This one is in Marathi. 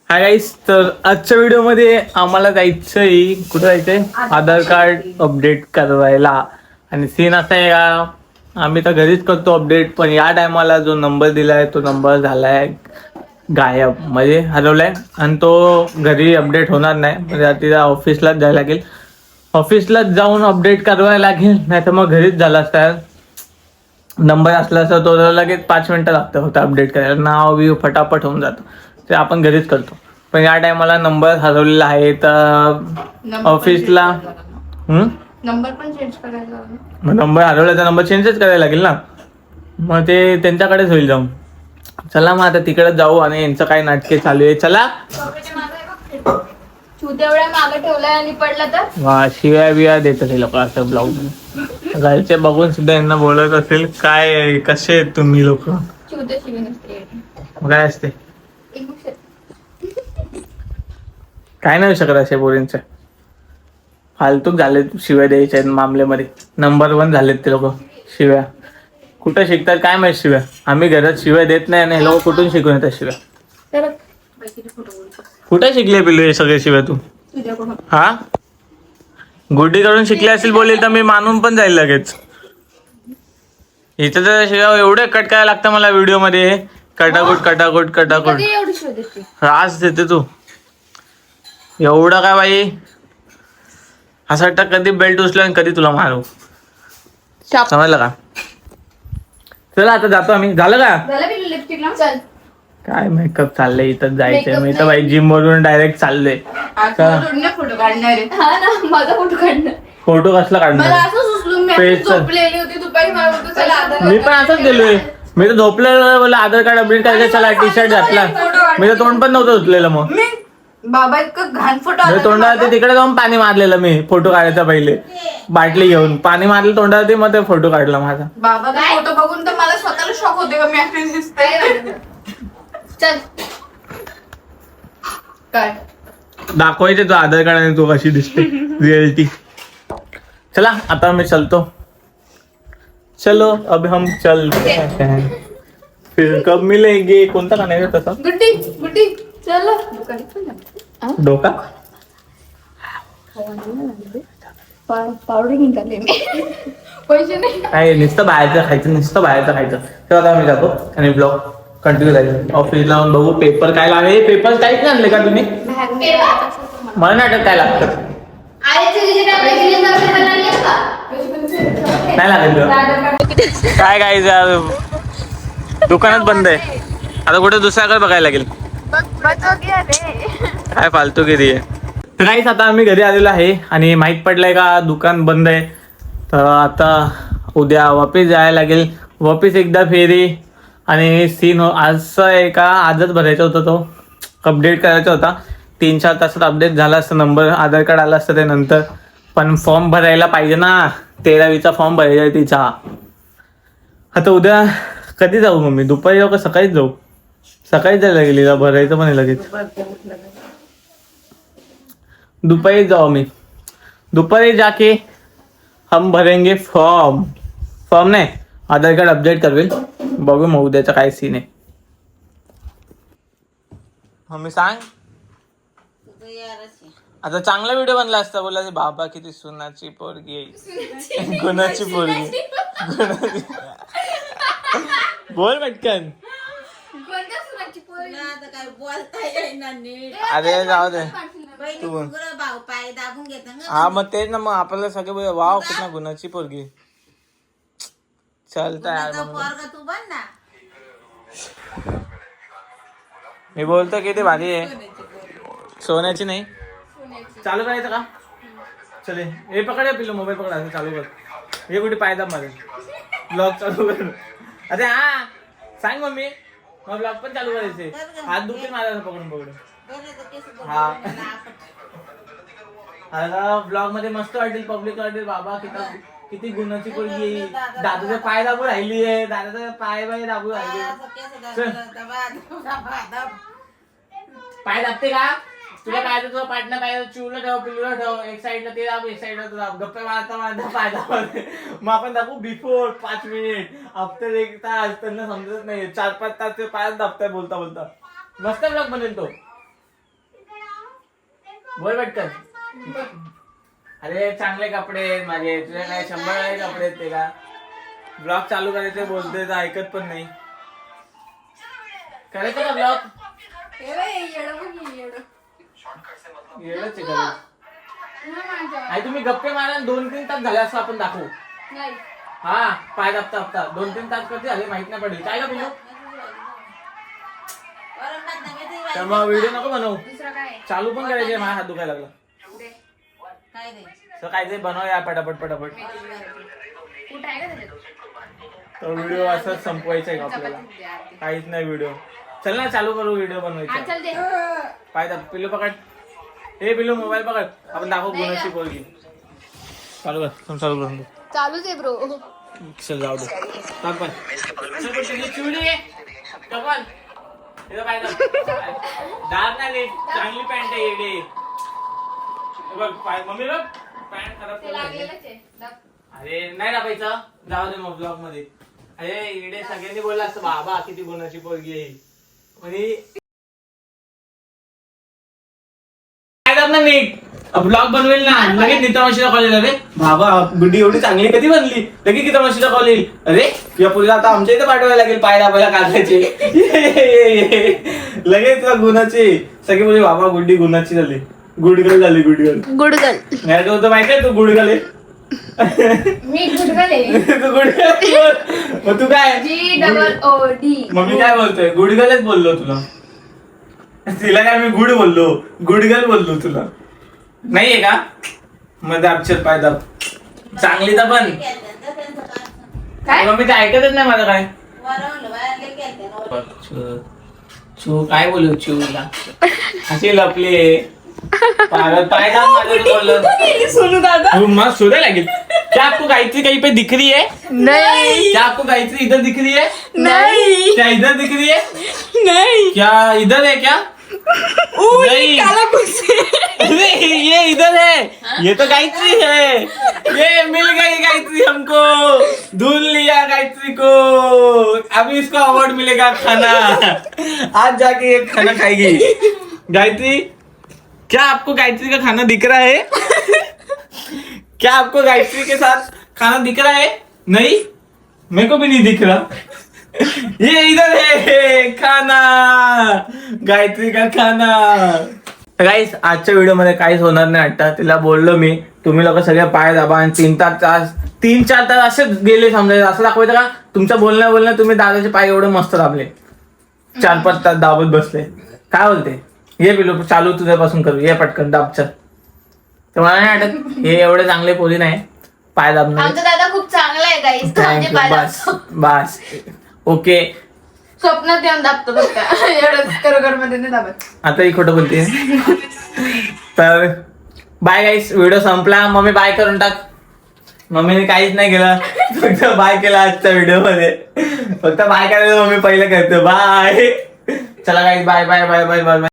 हाय गाईस, तर आजच्या व्हिडिओमध्ये आम्हाला जायचंय. कुठं जायचंय? आधार कार्ड अपडेट करायला. आणि सीन असा आहे का, आम्ही तर घरीच करतो अपडेट, पण या टायमाला जो नंबर दिलाय तो नंबर झालाय गायब, म्हणजे हरवलाय. आणि तो घरी अपडेट होणार नाही, म्हणजे तिला ऑफिसलाच जायला लागेल. ऑफिसलाच जाऊन अपडेट करायला लागेल, नाही तर मग घरीच झाला असता. नंबर असला असता तो लगेच 5 मिनिटं लागतं होतं अपडेट करायला, नाव व्यू फटाफट होऊन जातं. ते आपण घरीच करतो. पण या टायमाला नंबर हरवलेला आहे, तर ऑफिसला नंबर पण चेंज करायला मग नंबर हरवल्याचा नंबर चेंजच करायला लागेल ना, मग ते त्यांच्याकडेच होईल जाऊन. चला मग आता तिकडेच जाऊ आणि यांचं काय नाटके चालू आहे. चला. तेवढ्या मागे ठेवलाय आणि पडला तर वा, शिव्या बिया देतात हे लोक असं ब्लॉग. घरचे बघून सुद्धा यांना बोलत असेल काय कसे आहेत तुम्ही लोक. चुद्या शिवी नसते. काय असते काय नाही शकत असे पोरींचे. फालतूक झालेत शिव्या द्यायच्या मामल्यामध्ये. नंबर 1 झालेत ते लोक शिव्या. कुठं शिकतात काय माहित शिव्या. आम्ही घरात शिव्या देत नाही आणि हे लोक कुठून शिकून येतात शिव्या. कुठे शिकले पिल्लू हे सगळे शिव्या तू? हा, गुड्डी कडून शिकले असेल बोलेल तर मी मानून पण जाईल लगेच. इथं तर शिव्या एवढे कट करायला लागतं मला व्हिडिओ मध्ये. कटाकुट कटाकुट कटाकुट त्रास देते तू एवढं काय बाई. असं वाटतं कधी बेल्ट उचलं आणि कधी तुला मारू. समजलं का? चला आता जातो आम्ही. झालं का? चल. काय मेकअप चाललंय इथं जायचंय. मी तर बाई जिम वरून डायरेक्ट चाललंय. फोटो काढणार आहे. हा ना, माझा फोटो काढणार. फोटो कसला काढणार? मला असं सुचलं, मी झोपलेली होती दुपारी. मला बोलतो चला आधार मी पण असंच गेलोय. मी तर झोपलेलं बोला आधार कार्ड अपडेट करायचं. चला टी शर्ट घातला. मी तर तोंड पण नव्हतं धुतलेलं. मग बाबा इतकं घाण फोटो मी तोंडावरती तिकडे जाऊन पाणी मारलेलं. मी फोटो काढायचा पहिले बाटली घेऊन पाणी मारलं तोंडावरती, मग ते फोटो काढला माझा. बाबा फोटो बघून तर मला स्वतःला शॉक होते का मी अशी दिसते. चल. काय दाखवायचे तो आधार कार्ड आणि तू कशी दिसते रिअलिटी. चला आता मी चलतो. चलो अब हम चलते हैं, फिर कब मिलेंगे. कोणता गाणं आहे तसा? गुड्डी गुड्डी चल. डोका पावडर निघाले मी. पैसे नाही. काय नुसतं बाहेरचं खायचं, नुसतं बाहेरचं खायचं. तेव्हा आता मी जातो आणि ब्लॉग कंटिन्यू जायचं. ऑफिस लावून बघू पेपर काय लागले. पेपर काहीच नाही आणले का तुम्ही? मला नाही वाटत काय लागतं. नाही लागेल काय काय दुकानात बंद आहे. आता कुठे दुसऱ्याकडे बघायला लागेल. काय फालतूगिरी आहे. तर काहीच आता आम्ही घरी आलेलो आहे आणि माहीत पडलंय का दुकान बंद आहे. तर आता उद्या वापिस जायला लागेल. वापिस एकदा फेरी. आणि सीन असं आहे का आजच भरायचा होता, तो अपडेट करायचा होता. 3-4 तासात अपडेट झाला असतं. नंबर आधार कार्ड आला असतं त्यानंतर. पण फॉर्म भरायला पाहिजे ना. 13वीचा फॉर्म भरायचा आहे तिचा. आता उद्या कधी जाऊ मम्मी? दुपारी जाऊ का सकाळीच जाऊ? सकाळीच जायला गेली भरायचं पण लगेच. दोपहर जाओ मी. दोपहर जाके हम भरेंगे फॉर्म. फॉर्म नाही आधार कार्ड अपडेट करवेल. बघू मग उद्याचा काय सीन आहे. मम्मी सांग. आता चांगला व्हिडिओ बनला असता. बोला बाबा किती सुनाची पोरगी आहे. गुणाची पोरगी. बोल पटकन. अरे जाऊ दे तू. हा मग तेच ना. मग आपल्याला सगळे वाव कितना गुणाची पोरगी. चालतंय. मी बोलतो किती भारी आहे. सोन्याची नाही. चालू करायचं का? चले हे पकड पिल्लू. मोबाईल पकड असं चालू कर. हे कुठे पायदा मध्ये ब्लॉग चालू कर. अरे हा सांग मम्मी. मग ब्लॉग पण चालू करायचे. हात दुखते माझा पकडून पकडून. हा आता ब्लॉग मध्ये मस्त वाटेल. पब्लिक वाटेल बाबा किती गुणाची पोरगी. दादाचा पाय दाबू राहिली आहे. दादाचा पाय दाबू राहिली. पाय दाबते का तुला? काय तुझा पार्टनर काय चिवलं ठेव पिल्लूला ठेव. एक साईडला ते दाब एक साईडला तो दाब. गप्पा मारता पाय दाब. मग आपण दाखवू बिफोर 5 मिनिट आफ्टर 1 तास. त्यांना समजत नाही 4-5 तास ते पायात दाबताय बोलता बोलता. मस्त ब्लॉग बनेल तो. बोल पटकन. अरे चांगले कपडे आहेत माझे, तुझ्या काय 100 कपडे आहेत ते का? ब्लॉग चालू करायचे बोलते तर ऐकत पण नाही. करायचं का ब्लॉग? येडच आहे तुम्ही गप्पे मारा 2-3 तास झाले असं आपण दाखवू. हा पाय दाबता दाबता 2-3 तास कधी झाले माहित नाही पडेल. काय का पिलू? तर मग व्हिडिओ नको बनवू, चालू पण करायचे. माझा हात दुखायला लागला. तर काय ते बनवूया पटापट पटापट. तर व्हिडिओ असंच संपवायचा आहे का आपल्याला? काहीच नाही व्हिडिओ. चल ना चालू करू व्हिडिओ बनवायचा. पाय दाब. पिलू पकड. हे पिलू मोबाईल पकड. आपण दाखवू गुणाची पोरगी. चालू कर. चालू करून दे. चालूच आहे ब्रो. चल जाऊ दे. टाक पण. चिवडी आहे. कमल. इथं पाय दाब. दाब नाही चांगली पॅन्ट आहे येडे. बघ पाय मम्मी बघ पॅन्ट खराब केली. अरे नाही दाबायचं. जाऊ दे मग ब्लॉग मध्ये. अरे इकडे सगळ्यांनी बोलला असतं बाबा किती गुणाची पोरगी आहे. म्हणजे काय दाब ना नीट. ब्लॉग बनवेल ना लगेच नीता मावशीला कॉल येईल. अरे बाबा गुड्डी एवढी चांगली कधी बनली. लगेच नीता मावशीला कॉल येईल. अरे या पुढे आता आमच्या इथे पाठवायला लागेल पाय दाबायला काढायचे. लगेच गुणाची सगळी बोलली बाबा गुड्डी गुणाची झाली. गुडगल झाली गुडगल. गुडगल. नाही तो माहिती आहे तू गुडगल आहे. मी गुडगल आहे. तू गुडगल. मग तू काय GOOD. मम्मी काय बोलतोय? गुडगलच बोललो तुला. तिला काय मी गुड बोललो गुडगल बोललो तुला. नाहीये का? मध्ये अक्षर पाय दाब. चांगली तर पण काय? मम्मी ते ऐकतच नाही माझं काय. चू काय बोलू चिवला अशी लपली. पाय दाब माझं बोललं. सोनू दादा. मग शोधा लागेल. क्या आपको गायत्री कहीं पे दिख रही है? नहीं. क्या आपको गायत्री इधर दिख रही है? नहीं. क्या इधर दिख रही है? नहीं. क्या इधर है क्या? नहीं. अरे ये इधर है. ये तो गायत्री है. ये मिल गई गायत्री हमको. ढूंढ लिया गायत्री को. अभी इसको अवार्ड मिलेगा खाना. आज जाके ये खाना खाएगी गायत्री. क्या आपको गायत्री का खाना दिख रहा है? क्या आपको गायत्री के साथ खाना दिख रहा है? नहीं मेरे को भी नहीं दिख रहा. ये इधर है खाना. गायत्री का खाना. गाईस आजच्या व्हिडिओ मध्ये काहीच होणार नाही वाटतं. तिला बोललो मी तुम्ही लोक सगळे पाय दाबा आणि 3-4 तास असेच गेले समजायचं. असं दाखवायचं का तुमचं बोलणं तुम्ही दादाचे पाय एवढे मस्त दाबले. 4-5 तास दाबत बसले. काय बोलते? ये पिलू चालू तुझ्यापासून करू. ये पटकन दाबचं. तर मला नाही वाटत हे एवढे चांगले पोरी नाही पाय दाबणं. आमचा दादा खूप चांगला आहे गाईस. बस बस ओके. स्वप्नात येऊन दाबतो बघ का. एवढंच खरोखर मध्ये नाही दाबत. आता ही खोटं बोलते. तर बाय गाईस. व्हिडिओ संपला. मम्मी बाय करून टाक. मम्मीने काहीच नाही केलं फक्त बाय केला आजच्या व्हिडिओ मध्ये. फक्त बाय करायला मम्मी पहिलं करतो बाय. चला guys bye bye bye bye bye.